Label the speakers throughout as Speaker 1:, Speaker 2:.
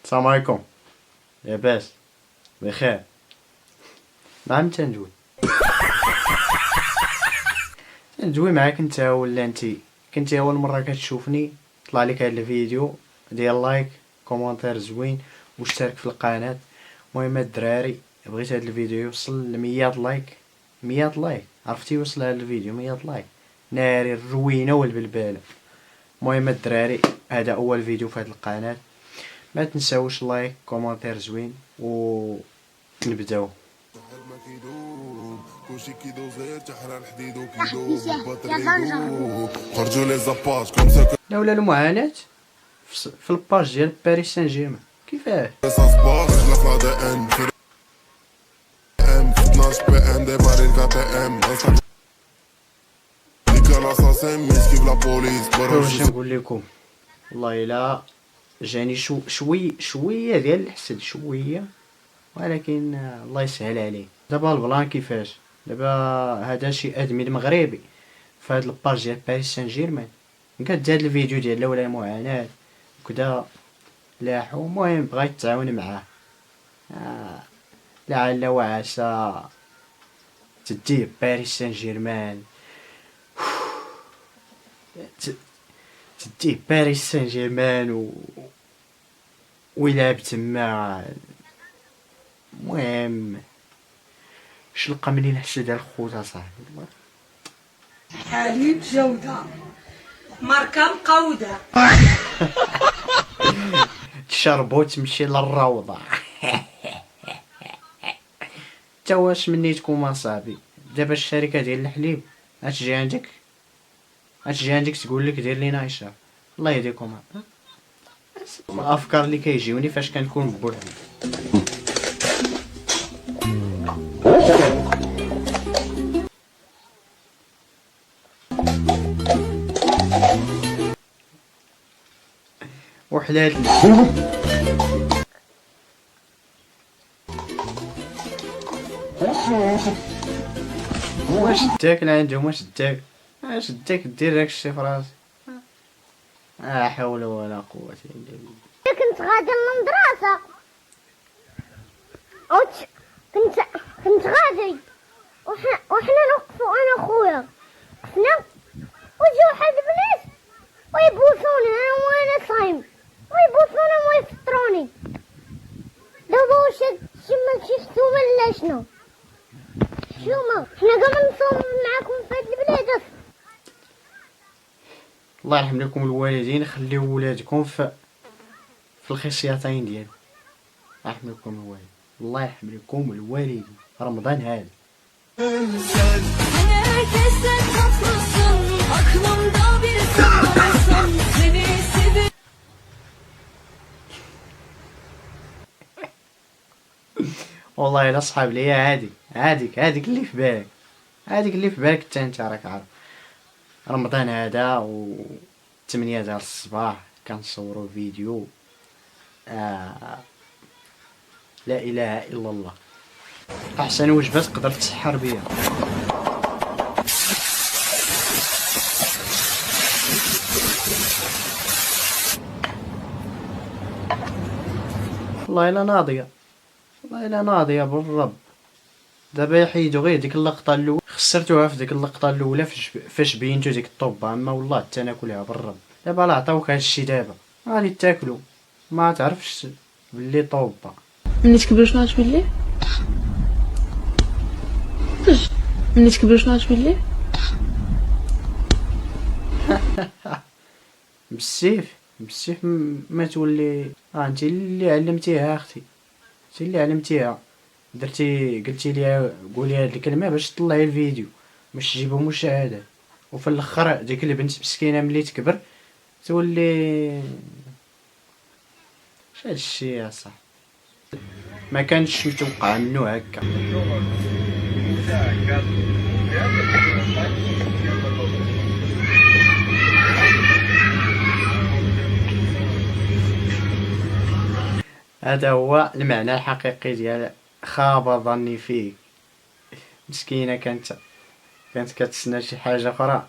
Speaker 1: السلام عليكم. لاباس؟ بخير. نعم تندوي معاك انت ولا انتي كنتي اول مره كتشوفني. طلع لك هذا الفيديو ديال لايك كومونتير زوين واشترك في القناه. المهم الدراري بغيت هذا الفيديو يوصل ل 100 لايك. 100 لايك عرفتي يوصل هذا الفيديو 100 لايك ناري الروينه والبلباله. المهم الدراري هذا اول فيديو في هذه القناه، ما تنساوش لايك كومونتير زوين و نبداو.
Speaker 2: كلشي كيدوز غير تحرى الحديد وكيدوز الباتري خرجوا لي زاباج كوم سا
Speaker 1: لا ولا المعاناة في الباج ديال باريس سان جيرمان كيفاه.
Speaker 2: ساسباس لا في دي ان في ام 12 بي ام ديماري الكا تي ام ديك لاساسين ميسكي في لا بوليس
Speaker 1: واش نقول لكم، والله الا جاني شويه ديال الحسد شويه، ولكن الله يسهل عليه. دابا البلان كيفاش دابا هذا شي ادمي مغربي في هاد الباج ديال باريس سان جيرمان قد هاد الفيديو ديال الاولى معاناة وكذا لاحو. المهم بغا يتعاون معاه لعل وعسى تديه باريس سان جيرمان. تديه باريس سان جيرمان ويلعب تما. المهم شلقى منين حسد على الخوت صاحبي.
Speaker 3: حليب جودة ماركة مقودة
Speaker 1: تشربو تمشي للروضة. تا واش منيتكم اصاحبي؟ دابا الشركة ديال الحليب غتجي عندك تقول لك دير لينا اشهار. الله يهديكم. الافكار اللي كيجيوني فاش كنكون بوحدي. وحلال واش داك عندهم واش داك دير داك الشي في راسي. لا حول ولا قوة الا بالله.
Speaker 4: كنت غادي للمدرسة كنت غادي وحنا نوقفو انا خويا وقفنا وجا واحد البنات ويبوسوني انا وانا صايم ويبوسوني ويفطروني. دابا واش هادشي ماشي حسوبة ولا شنو؟ حشومة حنا كاع نصوم معاكم في هاد البلاد.
Speaker 1: الله يرحم لكم الوالدين، خليو ولادكم في الخصيتين ديالو. الله يرحم لكم الوالدين، الله يرحم لكم الوالدين. رمضان هذا والله الا صحاب ليا هاديك اللي في بالك، هاديك اللي في بالك حتى انت راك عارف. رمضان هذا و 8 ديال الصباح كنصوروا فيديو. لا اله الا الله، احسن وجبه تقدر تسحر بيها. والله الا ناضيه، والله الا ناضيه بالرب. دابا يحيدوا غير ديك اللقطه الاولى، خسرتوها في ديك اللقطه الاولى فاش بينتو ديك الطوبه. اما والله حتى ناكلها بالرب. دابا لا عطاوك هادشي دابا غادي تاكلو ما تعرفش باللي طوبه.
Speaker 5: ملي تكبر شنو غتولي؟ ملي تكبر شنو غتولي؟
Speaker 1: بالسيف ما تولي. انت اللي علمتيها اختي، انت اللي علمتيها. قلتي لي قولي هاد الكلمه باش تطلعي الفيديو باش تجيبوا مشاهدات، وفي الاخر ديك البنت مسكينه ملي تكبر تولي هاد الشيء يا صاحبي. ما كانش متوقع منه هكا. هذا هو المعنى الحقيقي ديال خاب ظني فيك. مسكينه كانت كتسنى شي حاجه اخرى.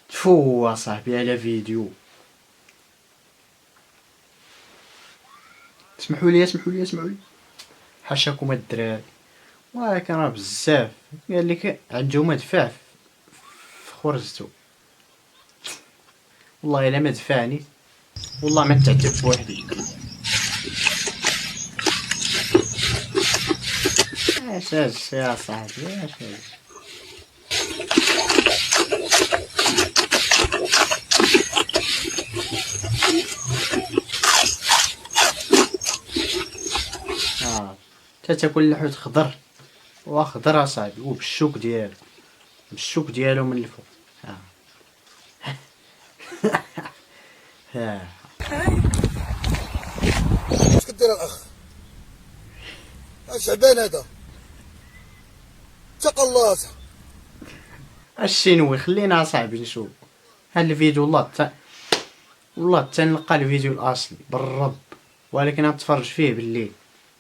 Speaker 1: تفو صاحبي على فيديو. اسمحوا لي اسمحوا لي اسمحوا لي، حاشاكم الدراري، ولكن راه بزاف. قال لك عندهم مدفع في خرزتو، والله الا ما دفعني والله ما نتعذب بوحدي. اش يا صاحبي اش. تاكل اللحوت خضر واخضر اصاحبي، وبالشوك ديالو، بالشوك ديالو من الفوق.
Speaker 6: اش كدير الاخ؟ اش عبان هذا؟ اتق الله.
Speaker 1: الشينوي خلينا اصاحبي نشوف هاد الفيديو. والله حتى نلقى الفيديو الاصلي بالرب، ولكن غنتفرج فيه بالليل.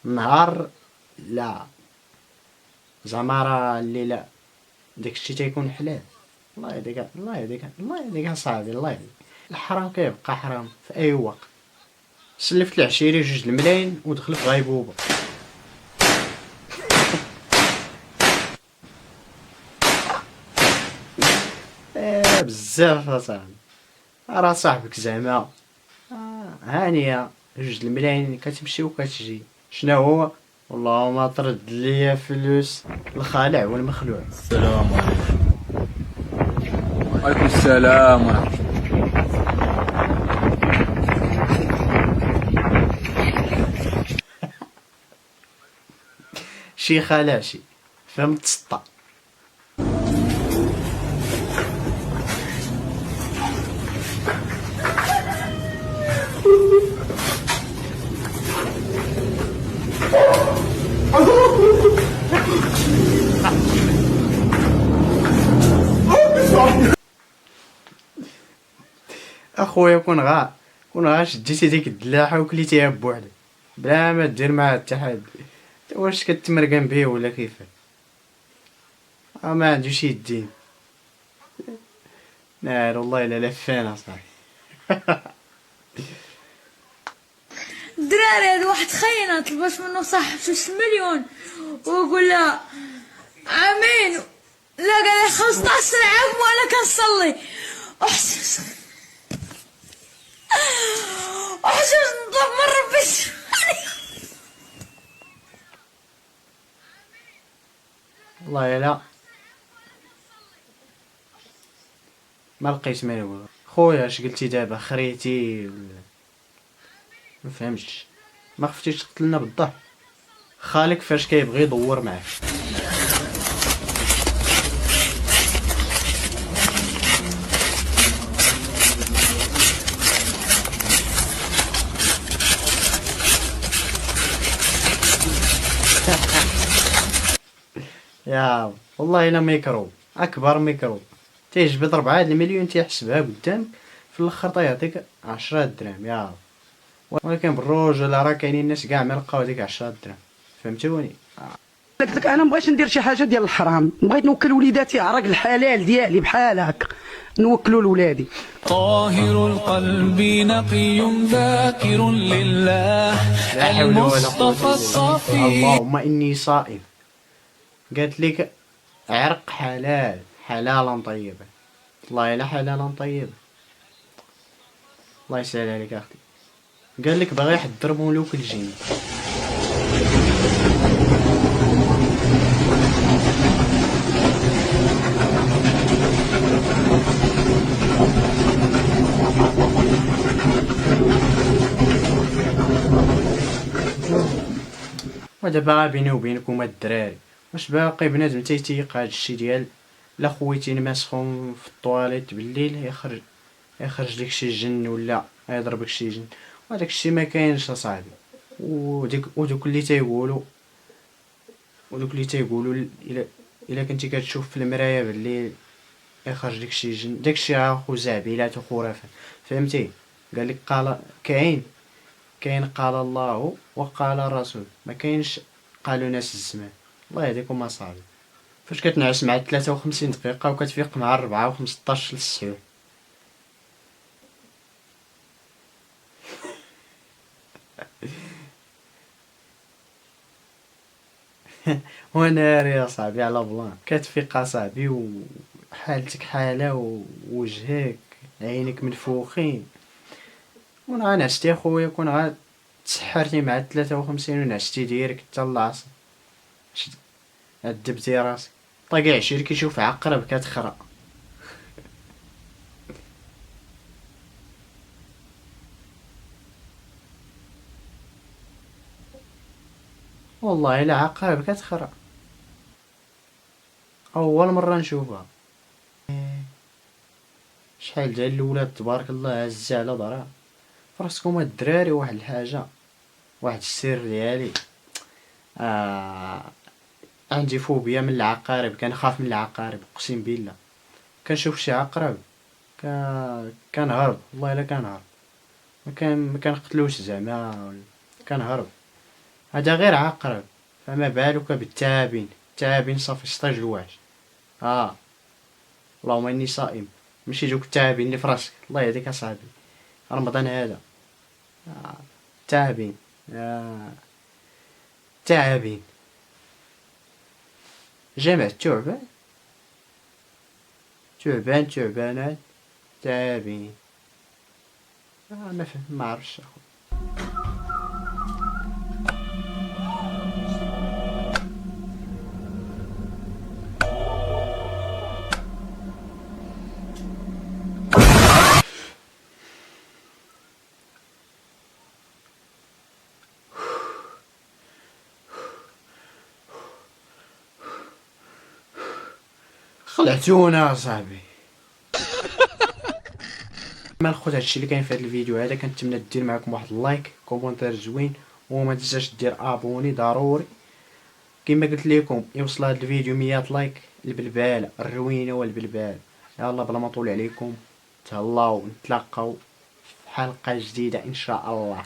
Speaker 1: النهار لا، زعما راه الليله داكشي تيكون حلال. الله يهديك الله يهديك الله يهديك اصاحبي، الله يهديك. الحرام كيبقى حرام في اي وقت. سلفت العشيري 2 الملايين ودخل في غيبوبه. بزاف اصاحبي، راه صاحبك زعما هانيه 2 الملايين كتمشي وكتجي. شنو هو؟ اللهم طرد ليا فلوس الخالع والمخلوع.
Speaker 7: السلام عليكم. وعليكم السلام ورحمة الله.
Speaker 1: شي خالعشي فهمت تسطى. اخويا كون غا شديتي ديك الدلاحه وكليتيها بوحدك بلا ما دير معها التحدي، واش كتمرقن بيه ولا كيفاه؟ ما عندوش يدين. نار والله الا لفانا صاحبي.
Speaker 3: الدراري هاد واحد خاينة طلبات منو صاحبتو 6 مليون ويقول لها امين، لا قال لي 15 عام وانا كنصلي. احسن نطلب من ربي.
Speaker 1: والله الا ما لقيت ما نقول. خويا اش قلتي دابا؟ خريتي ولا ما فهمتش؟ ما خفتيش تقتلنا بالضحك؟ خالك فاش كيبغي يدور معاك. يا والله الا ميكروب، اكبر ميكروب تيجبد 4 المليون تيحسبها قدامك، في الاخر تيعطيك 10 دراهم. يا ولكن بالرجوله راه كاينين ناس كاع ما لقاو ديك 10 دراهم، فهمتوني؟
Speaker 8: قلت لك انا مبغيتش ندير شي حاجه ديال الحرام، بغيت نوكل وليداتي عراق الحلال ديالي بحال هكا نوكلوا لولادي.
Speaker 9: طاهر القلب نقي ذاكر لله المصطفى الصفي.
Speaker 1: اللهم اني صائم. قالت لك عرق حلال، حلالا طيبا. والله الا حلالا طيبا. الله يسهل عليك اختي. قال لك باغي يحضر ملوك الجن. ودابا بيني وبينكم الدراري، واش باقي بنادم تيتيق هادشي ديال لا خويتي نماسخهم في الطواليت بالليل يخرج لك شي جن ولا يضربك شي جن؟ وهداك الشيء ما كاينش اصاحبي. ودوك اللي تيقولوا الا كنتي كتشوف في المرايه بالليل يخرج لك شي جن، داكشي راه خزعبيلات وخرافات، فهمتي؟ قال لك كاين قال الله وقال الرسول، ما كاينش قالوا ناس الزمان. الله يهديكم اصاحبي. فاش كتنعس مع 53 دقيقة وكتفيق مع 4 و15 للسحور. وناري يا صاحبي على بلان، كتفيق صاحبي وحالتك حالة ووجهك عينك منفوخين، كون غا نعستي اخويا، كون غا تسحرتي مع 53 ونعستي ديريكت حتى العصر، عذبتي راسك. طاقع عشير كيشوف عقرب كتخرا. والله الا عقرب كتخرا، اول مرة نشوفها. شحال ديال الولاد تبارك الله عزة على ضرا. فراسكم الدراري واحد الحاجة، واحد السر ديالي، عندي فوبيا من العقارب، كنخاف من العقارب اقسم بالله. كنشوف شي عقرب كنهرب، والله الا كنهرب، ما كنقتلوش زعما، كنهرب. هذا غير عقرب، فما بالك بالثعابين. الثعابين صافي سطيج الواحد. اللهم اني صائم، ماشي يجوك الثعابين اللي فراسك. الله يهديك اصاحبي، رمضان هذا. الثعابين، الثعابين، جمع الثعبان، ثعبان، ثعبانات، ثعابين. ما عرفتش اخو. خلعتونا صاحبي. ما الخوت، هادشي اللي كاين في هذا الفيديو هذا. كنتمنى دير معكم واحد اللايك، كومونتير زوين، وما تنساش دير ابوني ضروري. كما قلت لكم، يوصل هذا الفيديو 100 لايك، البلبال الروينه والبلبال. يلا بلا ما طول عليكم، تهلاو، نتلاقاو في حلقه جديده ان شاء الله.